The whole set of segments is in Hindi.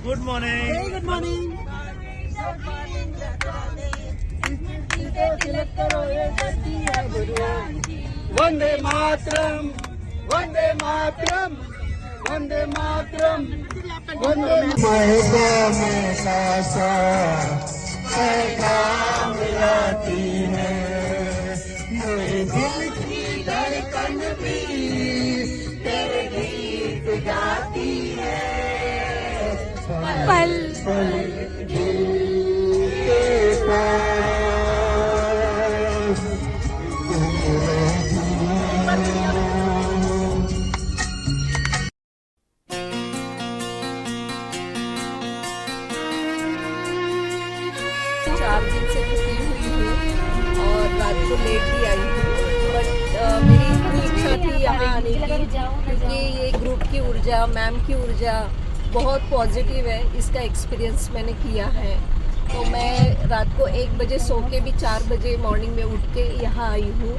Good morning. Hey, good morning. Vande Mataram, Vande Mataram, Vande Mataram, वंदे में सासा मिलाती है, मेरे दिल की धड़कन भी तेरे गीत गाती है। पल पल दिल के पास तुम रहती हो। 4 दिन से फ्री हुई हूँ और रात को लेट भी आई हूँ, बट मेरी इतनी इच्छा थी यहाँ आने की क्योंकि ये ग्रुप की ऊर्जा, मैम की ऊर्जा बहुत पॉजिटिव है। इसका एक्सपीरियंस मैंने किया है, तो मैं रात को 1 बजे सो के भी 4 बजे मॉर्निंग में उठ के यहाँ आई हूँ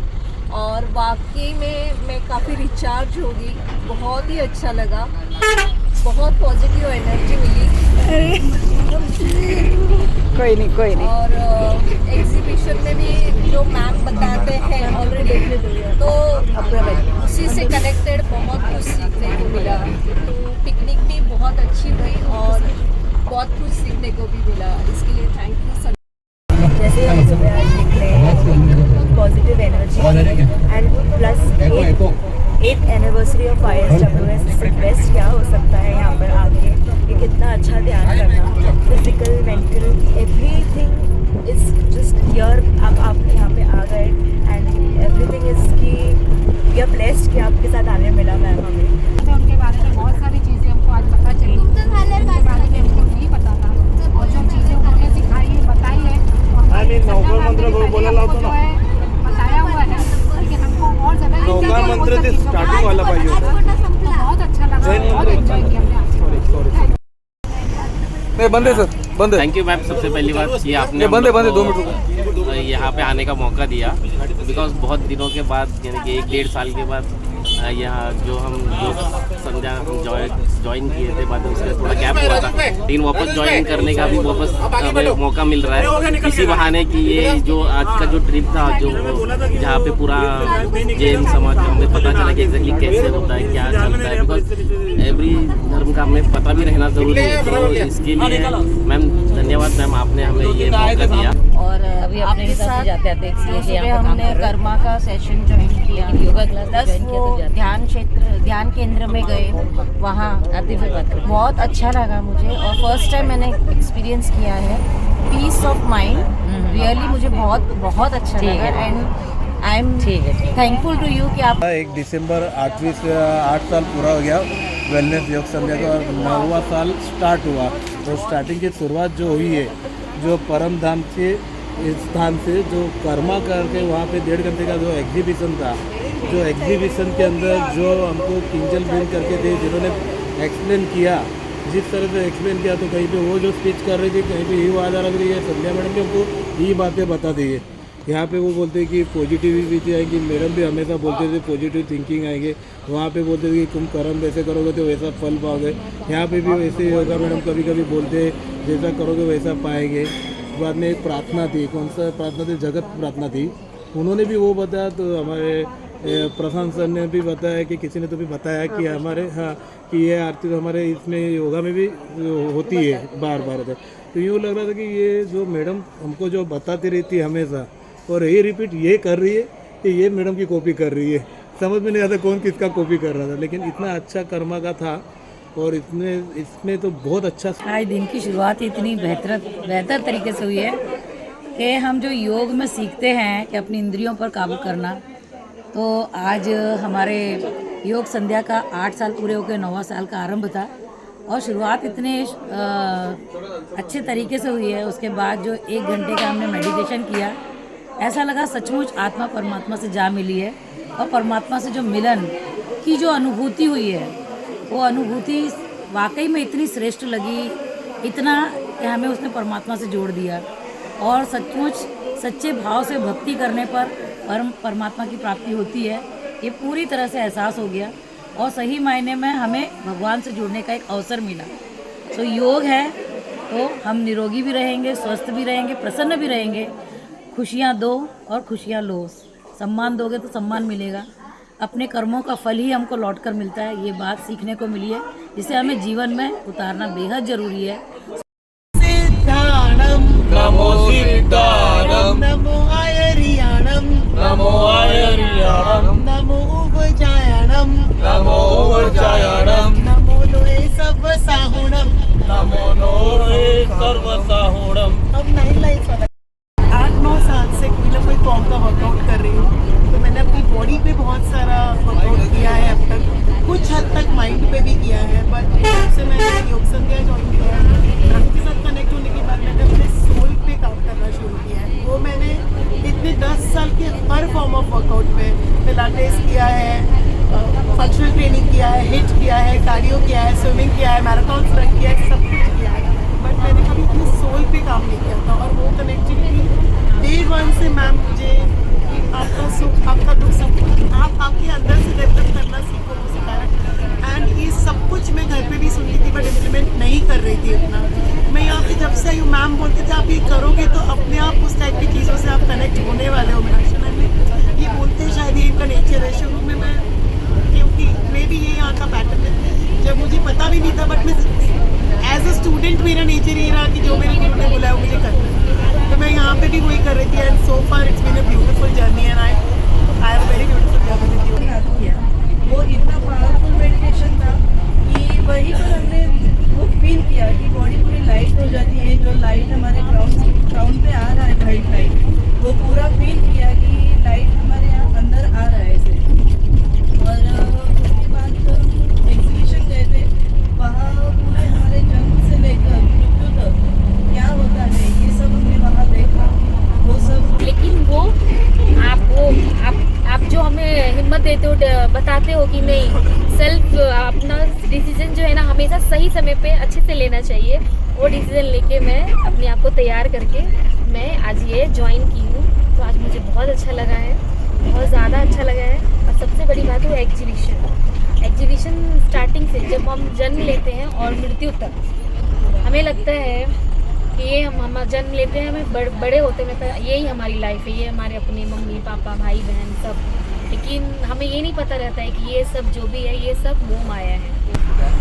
और वाकई में मैं काफ़ी रिचार्ज होगी। बहुत ही अच्छा लगा, बहुत पॉजिटिव एनर्जी मिली। कोई नहीं। और एग्जीबिशन में भी जो मैम बताते हैं ऑलरेडी, तो उसी से कनेक्टेड बहुत कुछ सीखने को मिला। तो पिकनिक भी बहुत अच्छी हुई और बहुत कुछ सीखने को भी मिला। इसके लिए थैंक यू सर। जैसे हम सुबह आज निकले, positive energy and plus 8th anniversary of ISWS, इससे बेस्ट क्या हो सकता है यहाँ पर आके। एक इतना अच्छा ध्यान करना, physical mental everything is just here. आप यहाँ पे आ गए एंड एवरीथिंग इज की वी आर ब्लेस्ड कि आपके साथ आने मिला मैम हमें। उनके बारे में बहुत सारी चीज़ें हमको आज पता चली, उनके बारे में हमको नहीं पता था और जो चीज़ें उन्होंने सिखाई है, बताई है, नौकर मंत्र को बोला लाओ तो ना बताया हुआ है, लेकिन हमको और ज़्यादा नौकर मंत्र से स्टार्टिंग वाला पाइए बहुत अच्छा लगा, बहुत एंजॉय किया हमने। नहीं बंदे सर बंदे। थैंक यू मैम, सबसे पहली बात ये आपने बंदे 2 मिनट रुको। यहाँ पे आने का मौका दिया, बिकॉज बहुत दिनों के बाद यानी कि 1-1.5 साल के बाद यहाँ जो हम योग संध्या हम ज्वाइन किए थे, बाद में उसका थोड़ा गैप हुआ था, लेकिन वापस ज्वाइन करने का भी वापस हमें मौका मिल रहा है इसी बहाने कि ये जो आज का जो ट्रिप था, जो जहाँ पे पूरा जैन समाज का हमें पता चला कि एग्जैक्टली कैसे होता है, क्या चलता है, बिकॉज एवरी धर्म का हमें पता भी रहना जरूरी है। तो इसके लिए मैम धन्यवाद मैम, आपने हमें ये मौका दिया। और अभी अपने हिसाब से जाते आते सुबह हमने कर्मा का सेशन ज्वाइन किया, योगा क्लास ज्वाइन किया, तो ध्यान केंद्र में गए, वहाँ आते फिर बात करें। बहुत अच्छा लगा मुझे और फर्स्ट टाइम मैंने एक्सपीरियंस किया है पीस ऑफ माइंड। रियली मुझे बहुत अच्छा लगा and I am thankful to you कि आप 1 दिसंबर 8 साल पूरा हो गया वेलनेस योग संध्या का, और 9वां साल स्टार्ट हुआ। तो स्टार्टिंग की शुरुआत जो हुई है, जो परम धाम के स्थान से जो कर्मा करके वहाँ पे 1.5 घंटे का जो एग्जीबिशन था, जो एग्जीबिशन के अंदर जो हमको किंजल बिल करके थे, जिन्होंने एक्सप्लेन किया, जिस तरह से एक्सप्लेन किया, तो कहीं पे वो जो स्पीच कर रही थी, कहीं पे ये आवाज़ आ रही है, संध्या मैडम ने हमको ये बातें बता दी है। यहाँ पे वो बोलते हैं कि पॉजिटिविटी आएगी, मैडम भी हमेशा बोलते थे पॉजिटिव थिंकिंग आएंगे। वहाँ पे बोलते थे कि तुम कर्म वैसे करोगे तो वैसा फल पाओगे। यहाँ पे भी वैसे ही होगा मैडम, कभी कभी बोलते हैं जैसा करोगे वैसा पाएंगे। बाद में एक प्रार्थना थी, कौन सा प्रार्थना थी, जगत प्रार्थना थी, उन्होंने भी वो बताया। तो हमारे प्रशांत सर ने भी बताया कि किसी ने तो भी बताया कि हमारे कि ये आरती तो हमारे इसमें योगा में भी होती है बार बार। तो यूँ लग रहा था कि ये जो मैडम हमको जो बताती रहती है हमेशा, और ये रिपीट ये कर रही है कि ये मैडम की कॉपी कर रही है। समझ में नहीं आता कौन किसका कॉपी कर रहा था, लेकिन इतना अच्छा कर्मा का था और इसमें तो बहुत अच्छा। आज दिन की शुरुआत इतनी बेहतर तरीके से हुई है कि हम जो योग में सीखते हैं कि अपनी इंद्रियों पर काबू करना, तो आज हमारे योग संध्या का 8 साल पूरे होकर 9वां साल का आरंभ था और शुरुआत इतने अच्छे तरीके से हुई है। उसके बाद जो 1 घंटे का हमने मेडिटेशन किया, ऐसा लगा सचमुच आत्मा परमात्मा से जा मिली है और परमात्मा से जो मिलन की जो अनुभूति हुई है, वो अनुभूति वाकई में इतनी श्रेष्ठ लगी, इतना कि हमें उसने परमात्मा से जोड़ दिया और सचमुच सच्चे भाव से भक्ति करने पर परमात्मा की प्राप्ति होती है, ये पूरी तरह से एहसास हो गया और सही मायने में हमें भगवान से जुड़ने का एक अवसर मिला। तो योग है तो हम निरोगी भी रहेंगे, स्वस्थ भी रहेंगे, प्रसन्न भी रहेंगे। खुशियाँ दो और खुशियाँ लो। सम्मान दोगे तो सम्मान मिलेगा। अपने कर्मों का फल ही हमको लौट कर मिलता है। ये बात सीखने को मिली है, जिसे हमें जीवन में उतारना बेहद ज़रूरी है। सिद्धाणम नमो सिद्धाणम नमो आयरियाणम नमो आयरियाणम नमो उपजायणम नमो उपजायणम नमो लोए सर्वसाहुणम नमो लोए सर्वसाहुणम। अब 9 लाइन्स वाला 8-9 साल से कोई ना कोई फॉर्म का वर्कआउट कर रही हूँ। तो मैंने अपनी बॉडी पे बहुत सारा वर्कआउट किया है अब तक, कुछ हद तक माइंड पे भी किया है। बट जब से मैंने योग संध्या ज्वाइन किया है, रक्त के साथ कनेक्ट होने के बाद मैंने अपने सोल पे काम करना शुरू किया है। वो मैंने इतने 10 साल के हर फॉर्म ऑफ वर्कआउट पे पिलाटेस किया है, फंक्शनल ट्रेनिंग किया है, हिट किया है, कार्डियो किया है, स्विमिंग किया है, मैराथन रन किया है, सब कुछ किया है। बट मैंने कभी अपने सोल पे काम नहीं किया था। और वो कनेक्टिविटी डे 1 से मैम मुझे आपका सुख आपका दुख सब कुछ आप आपके अंदर से डेवलप करना सीखो वो सिखाया। एंड ये सब कुछ मैं घर पे भी सुनती थी बट इम्प्लीमेंट नहीं कर रही थी इतना। मैं यहाँ पे जब से आई हूँ, मैम बोलते थे आप ये करोगे तो अपने आप उस टाइप की चीज़ों से आप कनेक्ट होने वाले हो। मेरा ये बोलते हैं शायद ये इनका नेचर है। शुरू में मैं क्योंकि मे भी ये यहाँ का पैटर्न है, जब मुझे पता भी नहीं था, बट मैं एज अ स्टूडेंट मेरा नेचर ये रहा कि जो मेरे गुरु ने बुलाया मुझे करना है। तो मैं यहाँ पे भी वही कर रही थी। And so far it's been a beautiful journey and I have very beautiful journey. वो इतना पावरफुल मेडिटेशन था कि वहीं पर हमने वो फील किया कि बॉडी पूरी लाइट हो जाती है। जो लाइट हमारे ग्राउंड पे आ रहा है, ब्राइट लाइट, वो पूरा फील किया कि लाइट हमारे यहाँ अंदर आ रहा है ऐसे। और उसके बाद एग्जीबिशन गए थे, वहाँ पूरे हमारे जन्म से लेकर मृत्यु तक क्या होता है ये सब हमने वहाँ देखा। वो सब लेकिन वो आप जो हमें हिम्मत देते हो, बताते हो कि नहीं सेल्फ अपना डिसीजन जो है ना हमेशा सही समय पे अच्छे से लेना चाहिए। वो डिसीजन लेके मैं अपने आप को तैयार करके मैं आज ये ज्वाइन की हूँ। तो आज मुझे बहुत अच्छा लगा है, बहुत ज़्यादा अच्छा लगा है। और सबसे बड़ी बात है एग्जीबिशन स्टार्टिंग से जब हम जन्म लेते हैं और मृत्यु तक हमें लगता है कि ये हम जन्म लेते हैं, हमें बड़े होते हैं लगता है यही हमारी लाइफ है, ये हमारे अपने मम्मी पापा भाई बहन सब। लेकिन हमें ये नहीं पता रहता है कि ये सब जो भी है ये सब मोह माया है।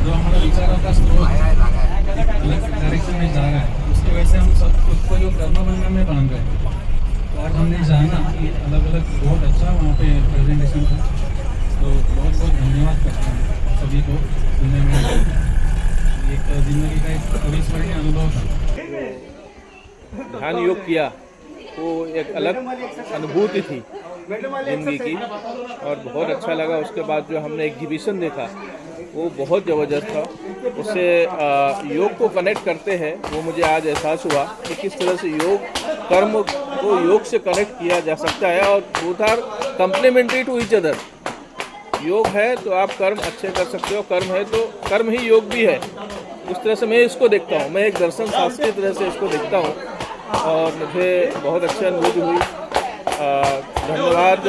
जो हमारा विचारों का स्रोत अलग डायरेक्शन में जा रहा है, उसकी वजह से हम सब खुद को जो कर्म बंधन में बांध रहे हैं। तो आज हमने जाना कि अलग अलग बहुत अच्छा वहाँ पे प्रेजेंटेशन था। तो बहुत बहुत धन्यवाद करता हूँ सभी को। दुनिया में एक जिंदगी का एक अविस्मरणीय अनुभव था। ध्यान योग किया वो एक अलग अनुभूति थी जिंदगी की और बहुत अच्छा लगा। उसके बाद जो हमने एग्जीबिशन देखा वो बहुत ज़बरदस्त था। उससे योग को कनेक्ट करते हैं वो मुझे आज एहसास हुआ कि किस तरह से योग कर्म को योग से कनेक्ट किया जा सकता है और both are complementary to each other. Yoga है तो आप कर्म अच्छे कर सकते हो, कर्म है तो कर्म ही योग भी है। उस तरह से मैं इसको देखता हूँ, मैं एक दर्शन शास्त्र की तरह से इसको देखता हूँ और मुझे बहुत अच्छी अनुभूति हुई। धन्यवाद।